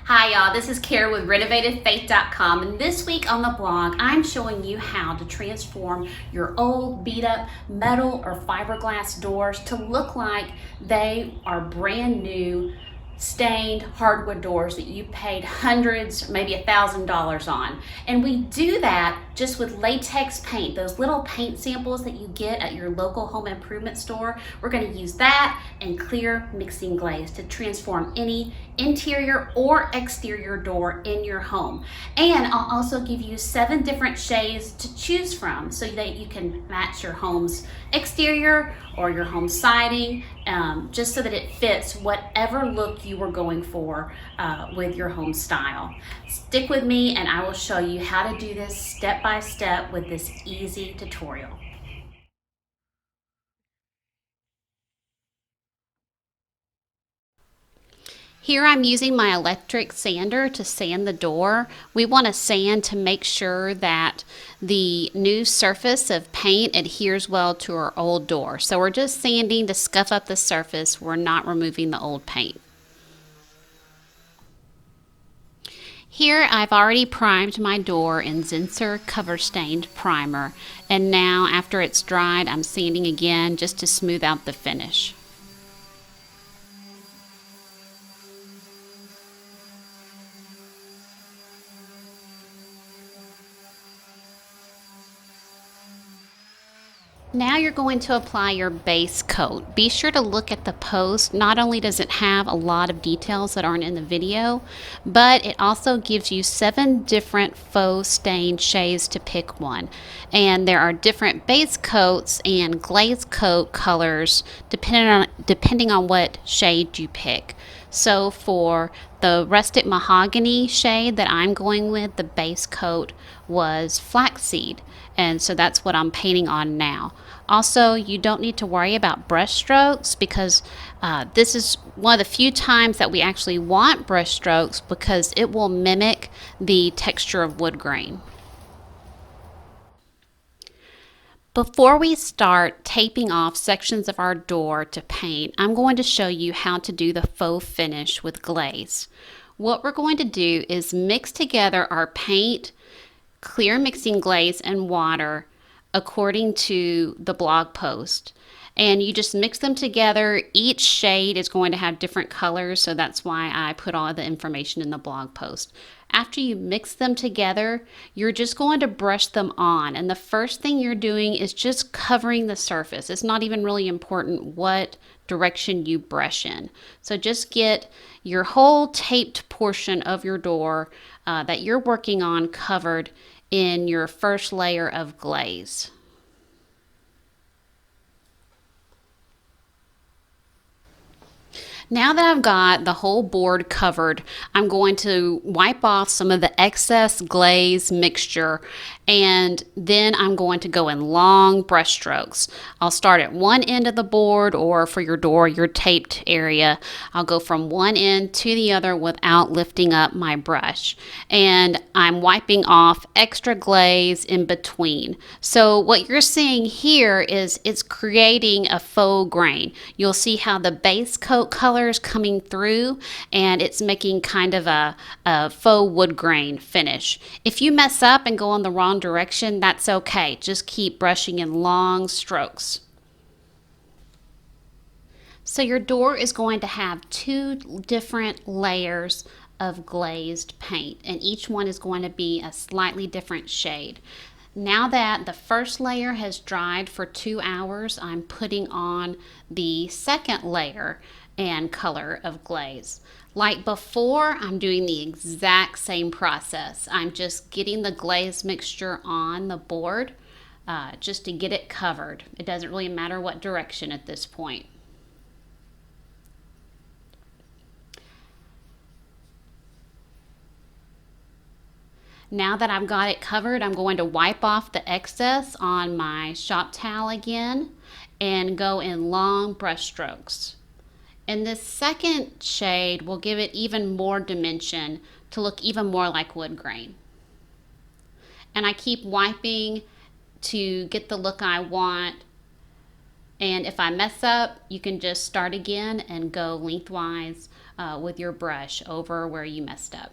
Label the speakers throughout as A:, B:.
A: Hi y'all, this is Kara with RenovatedFaith.com, and this week on the blog I'm showing you how to transform your old beat up metal or fiberglass doors to look like they are brand new stained hardwood doors that you paid hundreds, maybe $1,000 on. And we do that just with latex paint, those little paint samples that you get at your local home improvement store. We're going to use that and clear mixing glaze to transform any interior or exterior door in your home. And I'll also give you 7 different shades to choose from so that you can match your home's exterior or your home siding, just so that it fits whatever look you were going for with your home style. Stick with me and I will show you how to do this step by step with this easy tutorial. Here I'm using my electric sander to sand the door. We want to sand to make sure that the new surface of paint adheres well to our old door. So we're just sanding to scuff up the surface. We're not removing the old paint. Here I've already primed my door in Zinsser Cover Stained Primer, and now after it's dried I'm sanding again just to smooth out the finish. Now you're going to apply your base coat. Be sure to look at the post. Not only does it have a lot of details that aren't in the video, but it also gives you 7 different faux stain shades to pick one. And there are different base coats and glaze coat colors depending on what shade you pick. So for the rustic mahogany shade that I'm going with, the base coat was flaxseed, and so that's what I'm painting on now. Also, you don't need to worry about brush strokes because this is one of the few times that we actually want brush strokes because it will mimic the texture of wood grain. Before we start taping off sections of our door to paint, I'm going to show you how to do the faux finish with glaze. What we're going to do is mix together our paint, clear mixing glaze, and water according to the blog post. And you just mix them together. Each shade is going to have different colors, so that's why I put all the information in the blog post. After you mix them together, you're just going to brush them on. And the first thing you're doing is just covering the surface. It's not even really important what direction you brush in. So just get your whole taped portion of your door that you're working on covered in your first layer of glaze. Now that I've got the whole board covered, I'm going to wipe off some of the excess glaze mixture, and then I'm going to go in long brush strokes. I'll start at one end of the board, or for your door, your taped area, I'll go from one end to the other without lifting up my brush. And I'm wiping off extra glaze in between. So what you're seeing here is it's creating a faux grain. You'll see how the base coat color is coming through, and it's making kind of a faux wood grain finish. If you mess up and go in the wrong direction, that's okay. Just keep brushing in long strokes. So your door is going to have 2 different layers of glazed paint, and each one is going to be a slightly different shade. Now that the first layer has dried for 2 hours, I'm putting on the second layer and color of glaze. Like before, I'm doing the exact same process. I'm just getting the glaze mixture on the board just to get it covered. It doesn't really matter what direction at this point. Now that I've got it covered, I'm going to wipe off the excess on my shop towel again and go in long brush strokes. And this second shade will give it even more dimension to look even more like wood grain. And I keep wiping to get the look I want And if I mess up, you can just start again and go lengthwise with your brush over where you messed up.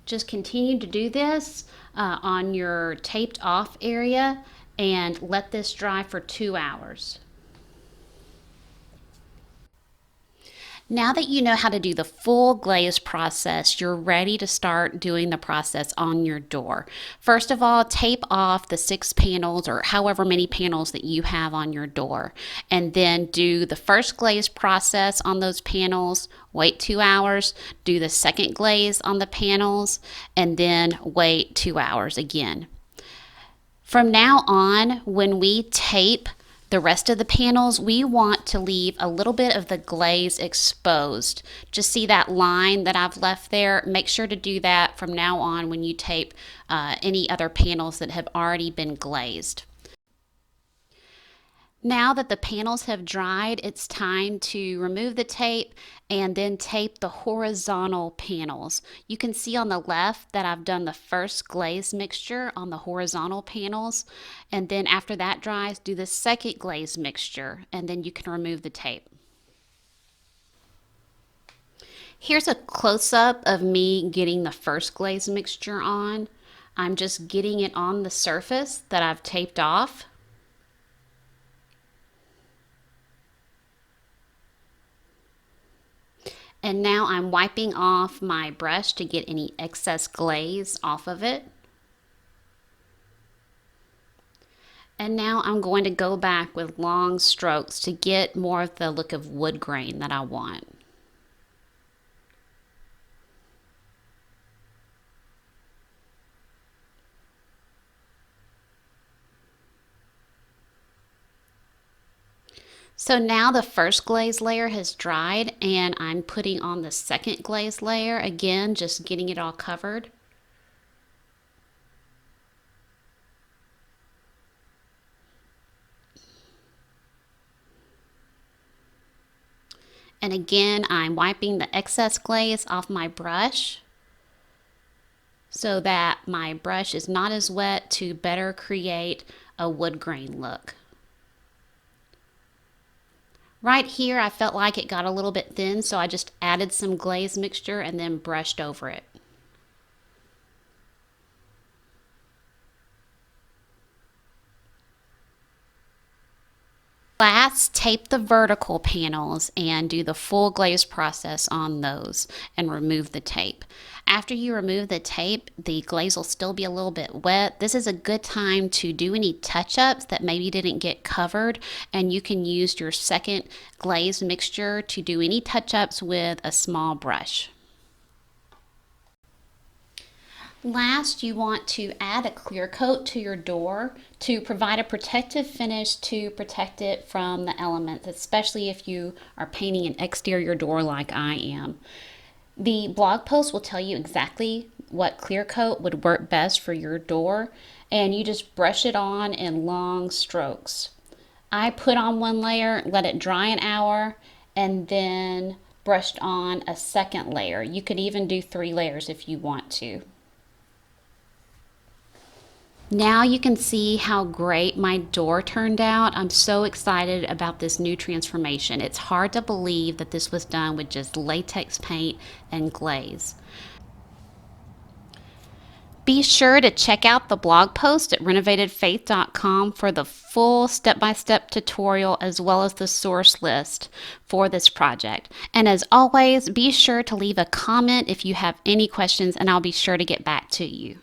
A: Just continue to do this on your taped off area and let this dry for 2 hours. Now that you know how to do the full glaze process, you're ready to start doing the process on your door. First of all, tape off the 6 panels or however many panels that you have on your door, and then do the first glaze process on those panels, wait 2 hours, do the second glaze on the panels, and then wait 2 hours again. From now on, when we tape the rest of the panels, we want to leave a little bit of the glaze exposed. Just see that line that I've left there? Make sure to do that from now on when you tape any other panels that have already been glazed. Now that the panels have dried, it's time to remove the tape and then tape the horizontal panels. You can see on the left that I've done the first glaze mixture on the horizontal panels, and then after that dries, do the second glaze mixture, and then you can remove the tape. Here's a close-up of me getting the first glaze mixture on. I'm just getting it on the surface that I've taped off. And now I'm wiping off my brush to get any excess glaze off of it. And now I'm going to go back with long strokes to get more of the look of wood grain that I want. So now the first glaze layer has dried and I'm putting on the second glaze layer, again just getting it all covered. And again, I'm wiping the excess glaze off my brush so that my brush is not as wet to better create a wood grain look. Right here, I felt like it got a little bit thin, so I just added some glaze mixture and then brushed over it. Last, tape the vertical panels and do the full glaze process on those and remove the tape. After you remove the tape, the glaze will still be a little bit wet. This is a good time to do any touch-ups that maybe didn't get covered, and you can use your second glaze mixture to do any touch-ups with a small brush. Last, you want to add a clear coat to your door to provide a protective finish to protect it from the elements, especially if you are painting an exterior door like I am. The blog post will tell you exactly what clear coat would work best for your door, and you just brush it on in long strokes. I put on one layer, let it dry an hour, and then brushed on a second layer. You could even do 3 layers if you want to. Now you can see how great my door turned out. I'm so excited about this new transformation. It's hard to believe that this was done with just latex paint and glaze. Be sure to check out the blog post at renovatedfaith.com for the full step-by-step tutorial as well as the source list for this project. And as always, be sure to leave a comment if you have any questions and I'll be sure to get back to you.